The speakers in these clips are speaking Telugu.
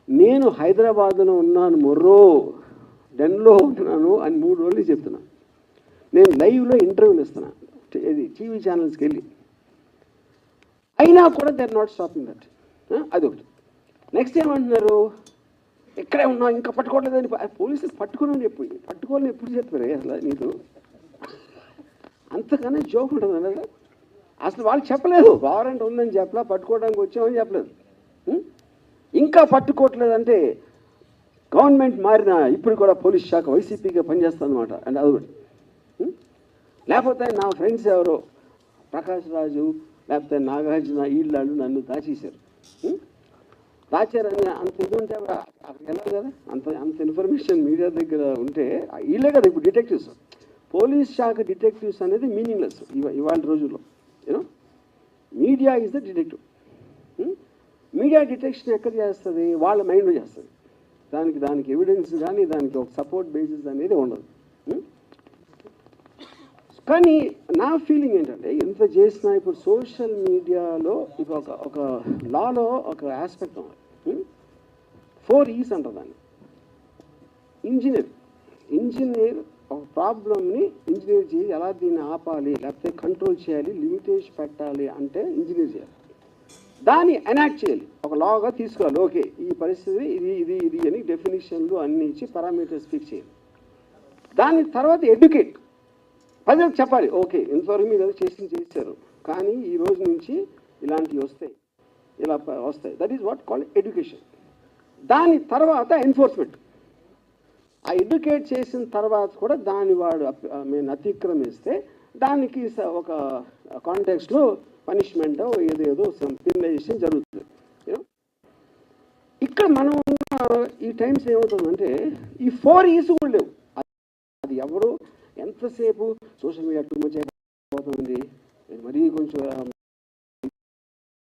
నేను హైదరాబాద్లో ఉన్నాను, మొర్రో డెన్లో ఉన్నాను అని 3 రోజులు చెప్తున్నాను. నేను లైవ్లో ఇంటర్వ్యూలు ఇస్తున్నాను టీవీ ఛానల్స్కి వెళ్ళి. అయినా కూడా they are not stopping that. అదొకటి. నెక్స్ట్ ఏమంటున్నారు, ఎక్కడే ఉన్నావు ఇంకా పట్టుకోవట్లేదని. పోలీసులు పట్టుకోవాలని ఎప్పుడు చెప్తారు అసలు నీకు? అంతకన్నా జోక్ ఉంటుంది అన్నది. అసలు వాళ్ళు చెప్పలేదు వారెంట్ ఉందని చెప్పలా, పట్టుకోవడానికి వచ్చామని చెప్పలేదు. ఇంకా పట్టుకోవట్లేదంటే గవర్నమెంట్ మారిన ఇప్పుడు కూడా పోలీస్ శాఖ వైసీపీగా పనిచేస్తుంది అనమాట. అండ్ అదొకటి. లేకపోతే నా ఫ్రెండ్స్ ఎవరో ప్రకాష్ రాజు లేకపోతే నాగార్జున వీళ్ళు నన్ను దాచారని అంత ఇది ఉంటే అక్కడికి వెళ్ళాలి కదా. అంత ఇన్ఫర్మేషన్ మీడియా దగ్గర ఉంటే వీళ్ళే కదా ఇప్పుడు డిటెక్టివ్స్. పోలీస్ శాఖ డిటెక్టివ్స్ అనేది మీనింగ్లెస్ ఇవాళ రోజుల్లో. You know, media is the detective. Media detection ఎక్కడ చేస్తుంది? వాళ్ళ మైండ్లో చేస్తుంది. దానికి ఎవిడెన్స్ కానీ దానికి ఒక సపోర్ట్ బేసిస్ అనేది ఉండదు. కానీ నా ఫీలింగ్ ఏంటంటే, ఇంత చేసినా ఇప్పుడు సోషల్ మీడియాలో ఇప్పుడు ఒక లాలో ఒక ఆస్పెక్ట్ ఉంది. 4 E's అంటారు దాన్ని. ఇంజనీర్ ఒక ప్రాబ్లమ్ని ఇంజనీర్ చేసి ఎలా దీన్ని ఆపాలి, లేకపోతే కంట్రోల్ చేయాలి, లిమిటేషన్ పెట్టాలి అంటే ఇంజనీర్ చేయాలి. దాన్ని ఎనాక్ట్ చేయాలి, ఒక లాగా తీసుకోవాలి. ఓకే, ఈ పరిస్థితి ఇది అని డెఫినేషన్లు అన్ని ఇచ్చి పారామీటర్స్ ఫిక్స్ చేయాలి. దాని తర్వాత ఎడ్యుకేట్, ప్రజలకు చెప్పాలి. ఓకే, ఇంతవరకు మీరు చేశారు, కానీ ఈ రోజు నుంచి ఇలాంటివి వస్తాయి, ఇలా వస్తాయి. That is what called education. దాని తర్వాత ఎన్ఫోర్స్మెంట్. ఆ ఎడ్యుకేట్ చేసిన తర్వాత కూడా వాడు మేము అతిక్రమిస్తే దానికి ఒక కాంటెక్స్లో పనిష్మెంట్ ఏదేదో పెనలైజేషన్ జరుగుతుంది. ఇక్కడ మనం ఈ టైమ్స్ ఏమవుతుందంటే ఈ 4 E's కూడా లేవు. అది ఎవరు ఎంతసేపు సోషల్ మీడియా టూ మచ్ అయిపోతుంది, మరీ కొంచెం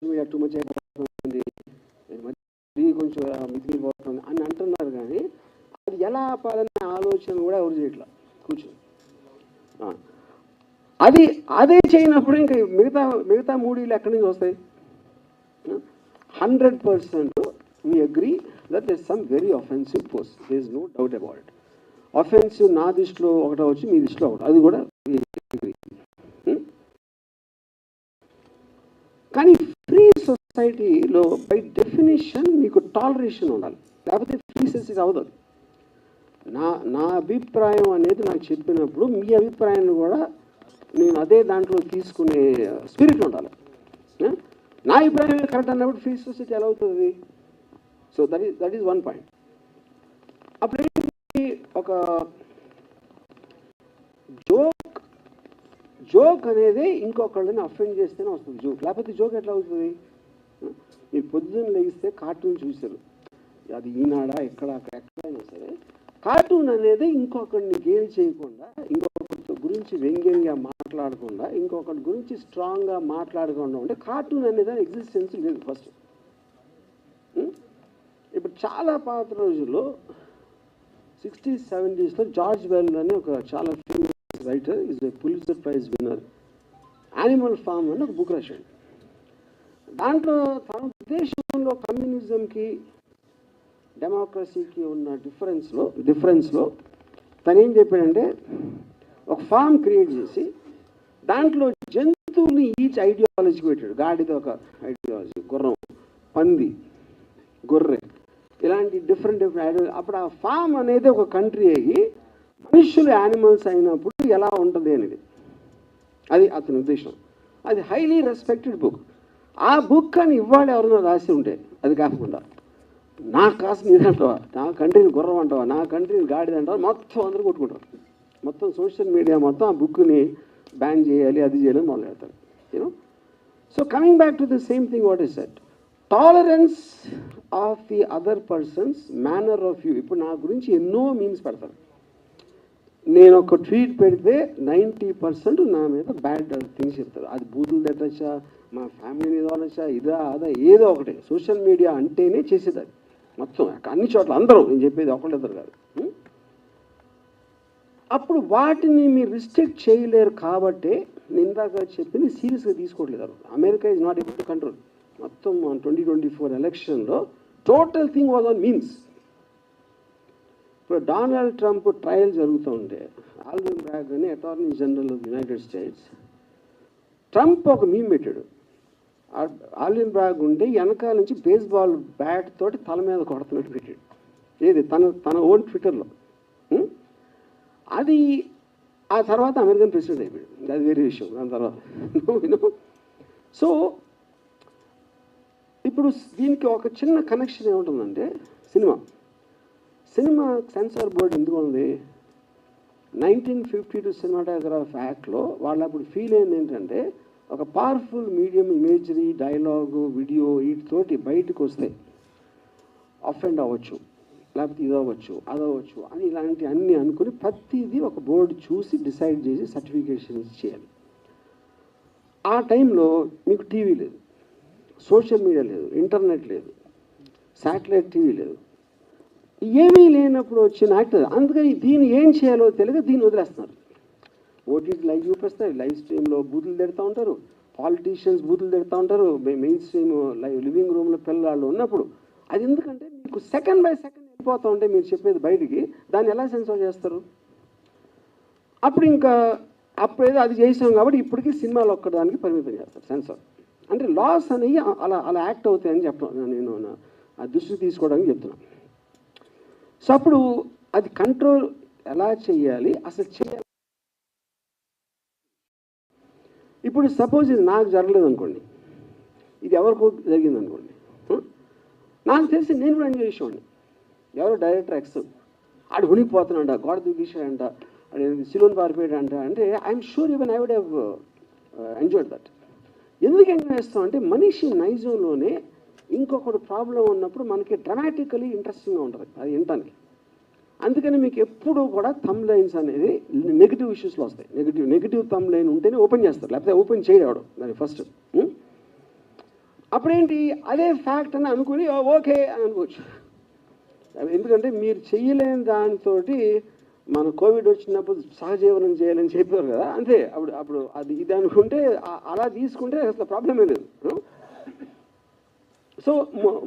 మీడియా టూ మచ్ అయిపోతుంది, మరీ కొంచెం మిగిలిపోతుంది అని అంటున్నారు. కానీ అది ఎలా ఆపాలనే ఆలోచన కూడా ఎవరు చేయట్లా కూర్చొని. అదే చేయనప్పుడు ఇంకా మిగతా 3 E's ఎక్కడి నుంచి వస్తాయి? 100% we agree that there is some very offensive post. There is no doubt about it. Offensive నా దృష్టిలో ఒకటి వచ్చి మీ దృష్టిలో ఒకటి, అది కూడా కానీ ఫ్రీ సొసైటీలో బై డెఫినేషన్ మీకు టాలరేషన్ ఉండాలి, లేకపోతే ఫ్రీ సొసైటీ అవ్వదు. నా అభిప్రాయం అనేది నాకు చెప్పినప్పుడు మీ అభిప్రాయాన్ని కూడా నేను అదే దాంట్లో తీసుకునే స్పిరిట్ ఉండాలి. నా అభిప్రాయం కరెక్ట్ అన్నప్పుడు ఫ్రీ సొసైటీ ఎలా అవుతుంది? So that is 1 point. అప్పుడు ఒక జోక్ అనేది ఇంకొకళ్ళని అఫెండ్ చేస్తేనే వస్తుంది జోక్, లేకపోతే జోక్ ఎట్లా అవుతుంది? మీరు పొద్దున్న లేగిస్తే కార్టూన్ చూశారు, అది ఈనాడా ఎక్కడైనా సరే, కార్టూన్ అనేది ఇంకొకరిని గేల్ చేయకుండా, ఇంకొకరి గురించి వ్యంగ్యంగా మాట్లాడకుండా, ఇంకొకరి గురించి స్ట్రాంగ్గా మాట్లాడకుండా ఉంటే కార్టూన్ అనేది ఎగ్జిస్టెన్స్ లేదు ఫస్ట్. ఇప్పుడు చాలా పాత రోజుల్లో 60s, 70s జార్జ్ వెల్ అని ఒక చాలా famous writer, is a Pulitzer prize winner, Animal Farm అని ఒక బుక్ రాశాడు. దాంట్లో తన దేశంలో కమ్యూనిజంకి డెమోక్రసీకి ఉన్న డిఫరెన్స్లో తను ఏం చెప్పాడంటే, ఒక ఫామ్ క్రియేట్ చేసి దాంట్లో జంతువుని ఈచ్ ఐడియాలజీకి పెట్టాడు. గాడిద ఒక ఐడియాలజీ, గుర్రం, పంది, గొర్రె, ఇలాంటి డిఫరెంట్ ఐడియాలజీ. అప్పుడు ఆ ఫామ్ అనేది ఒక కంట్రీ అయ్యి మనుషులు యానిమల్స్ అయినప్పుడు ఎలా ఉంటుంది అనేది, అది అతని ఉద్దేశం. అది హైలీ రెస్పెక్టెడ్ బుక్. ఆ బుక్ అని ఇవాళ ఎవరైనా రాసి ఉంటే, అది కాకుండా నా కాసు నీదంటావా, నా కంట్రీని గుర్రం అంటావా, నా కంట్రీని గాడిద అంటావా, మొత్తం అందరూ కొట్టుకుంటారు. మొత్తం సోషల్ మీడియా మొత్తం ఆ బుక్ని బ్యాన్ చేయాలి, అది చేయాలని మొదలు పెడతారు. You know, so coming back to the same thing what is set, tolerance of the other persons manner of you. ఇప్పుడు నా గురించి ఎన్నో మీమ్స్ పెడతారు. నేను ఒక ట్వీట్ పెడితే 90% నా మీద బ్యాడ్ థింగ్స్ చెప్తారు. అది బూతులు తిట్టచ్చా, మా ఫ్యామిలీని ఏదో అనొచ్చా, ఇదా అదా ఏదో ఒకటి. సోషల్ మీడియా అంటేనే చేసేది అది మొత్తం, అన్ని చోట్ల అందరూ. నేను చెప్పేది ఒకళ్ళిద్దరు కాదు. అప్పుడు వాటిని మీరు రిస్ట్రిక్ట్ చేయలేరు కాబట్టి ఇందాక చెప్పింది సీరియస్గా తీసుకోవట్లేదు. America is not able to control. మొత్తం 2024 ఎలక్షన్లో total thing was on memes. ఇప్పుడు డొనాల్డ్ ట్రంప్ ట్రయల్ జరుగుతూ ఉంటే ఆల్విన్ బ్రాగ్ అని attorney general of United states, Trump ఒక మీమ్ పెట్టాడు. ఆల్విన్ బ్రాగ్ ఉంటే వెనకాల నుంచి బేస్బాల్ బ్యాట్ తోటి తల మీద కొడుతున్నట్టు పెట్టాడు. ఏది తన ఓన్ ట్విట్టర్లో. అది ఆ తర్వాత అమెరికన్ ప్రెసిడెంట్ అయిపోయాడు. అది వేరే విషయం. దాని తర్వాత సో ఇప్పుడు దీనికి ఒక చిన్న కనెక్షన్ ఏముంటుందంటే సినిమా సెన్సార్ బోర్డు ఎందుకు ఉంది? 1952 సినిమాటోగ్రాఫ్ యాక్ట్లో వాళ్ళు అప్పుడు ఫీల్ అయింది ఏంటంటే, ఒక powerful medium imagery, dialogue, video వీటితోటి బయటకు వస్తే అఫెండ్ అవ్వచ్చు, లేకపోతే ఇది అవ్వచ్చు, అదవచ్చు అని ఇలాంటి అన్నీ అనుకుని ప్రతిదీ ఒక బోర్డు చూసి డిసైడ్ చేసి సర్టిఫికేషన్ చేయాలి. ఆ టైంలో మీకు టీవీ లేదు, సోషల్ మీడియా లేదు, ఇంటర్నెట్ లేదు, శాటిలైట్ టీవీ లేదు, ఏమీ లేనప్పుడు వచ్చిన యాక్టర్. అందుకని దీన్ని ఏం చేయాలో తెలియక దీన్ని వదిలేస్తున్నారు. ఓటీటీ లైవ్ చూపిస్తారు, లైవ్ స్ట్రీమ్లో బూతులు తిడుతూ ఉంటారు, పాలిటీషియన్స్ బూతులు తిడుతూ ఉంటారు, మెయిన్ స్ట్రీమ్ లివింగ్ రూమ్లో పిల్లలు ఉన్నప్పుడు. అది ఎందుకంటే మీకు సెకండ్ బై సెకండ్ వెళ్ళిపోతూ ఉంటే మీరు చెప్పేది బయటికి, దాన్ని ఎలా సెన్సార్ చేస్తారు? అప్పుడేదో అది చేసాం కాబట్టి ఇప్పటికీ సినిమాలు ఒక్కదానికి పరిమితం చేస్తారు సెన్సార్. అంటే లాస్ అనేవి అలా యాక్ట్ అవుతాయని చెప్తాను నేను, ఆ దృష్టి తీసుకోవడానికి చెప్తున్నాను. సో అప్పుడు అది కంట్రోల్ ఎలా చేయాలి, అసలు చేయాలి. ఇప్పుడు సపోజ్ ఇది నాకు జరగలేదు అనుకోండి, ఇది ఎవరికో జరిగింది అనుకోండి, నాకు తెలిసి నేను కూడా ఎంజాయ్ చేసేవాడిని. ఎవరో డైరెక్టర్ ఎక్స్ ఆడు ఉనికిపోతున్నాడంట, గోడ దూకిసాడంట, సిలోన్ పారిపోయాడంట అంటే I'm sure even I would have enjoyed that. ఎందుకు ఎంజాయ్ చేస్తామంటే మనిషి నైజంలోనే ఇంకొకటి ప్రాబ్లం ఉన్నప్పుడు మనకి డ్రమాటికలీ ఇంట్రెస్టింగ్గా ఉంటుంది అది వినటానికి. అందుకని మీకు ఎప్పుడూ కూడా థంబ్ లైన్స్ అనేది నెగిటివ్ ఇష్యూస్లో వస్తాయి. నెగిటివ్ థంబ్ లైన్ ఉంటేనే ఓపెన్ చేస్తారు, లేకపోతే ఓపెన్ చేయడు దాన్ని ఫస్ట్. అప్పుడేంటి, అదే ఫ్యాక్ట్ అని అనుకుని ఓకే అని అనుకోవచ్చు. ఎందుకంటే మీరు చెయ్యలేని దానితో మన కోవిడ్ వచ్చినప్పుడు సహజీవనం చేయాలని చెప్పారు కదా, అంతే. అప్పుడు అది ఇది అనుకుంటే అలా తీసుకుంటే అసలు ప్రాబ్లమే లేదు. So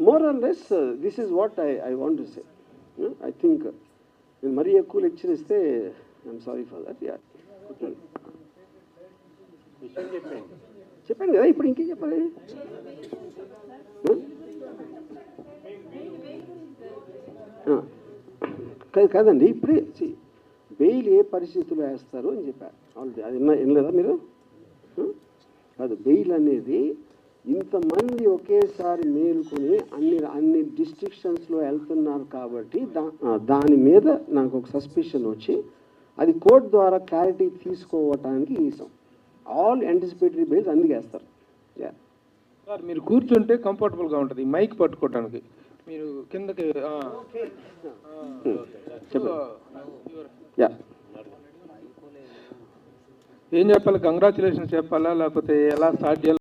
more or less this is what I want to say. I think నేను మరీ ఎక్కువ లెక్చర్ ఇస్తే ఐఎమ్ సారీ ఫర్ దట్. చెప్పాను కదా, ఇప్పుడు ఇంకేం చెప్పాలి? కాదండి, ఇప్పుడే బెయిల్ ఏ పరిస్థితుల్లో వేస్తారు అని చెప్పారు ఆల్రెడీ. అది వినలేదా మీరు? కాదు, బెయిల్ అనేది ఇంతమంది ఒకేసారి మేలుకొని అన్ని డిస్ట్రిక్షన్స్లో వెళ్తున్నారు కాబట్టి దాని మీద నాకు ఒక సస్పిషన్ వచ్చి అది కోర్టు ద్వారా క్లారిటీ తీసుకోవటానికి ఇస్తాం. ఆల్ యాంటిసిపేటరీ బెయిల్స్ అందుకు వేస్తారు. సార్ మీరు కూర్చుంటే కంఫర్టబుల్గా ఉంటుంది మైక్ పట్టుకోవటానికి. మీరు కిందకి ఏం చెప్పాలి? కంగ్రాచులేషన్స్ చెప్పాలా, లేకపోతే ఎలా స్టార్ట్ చేయాలి?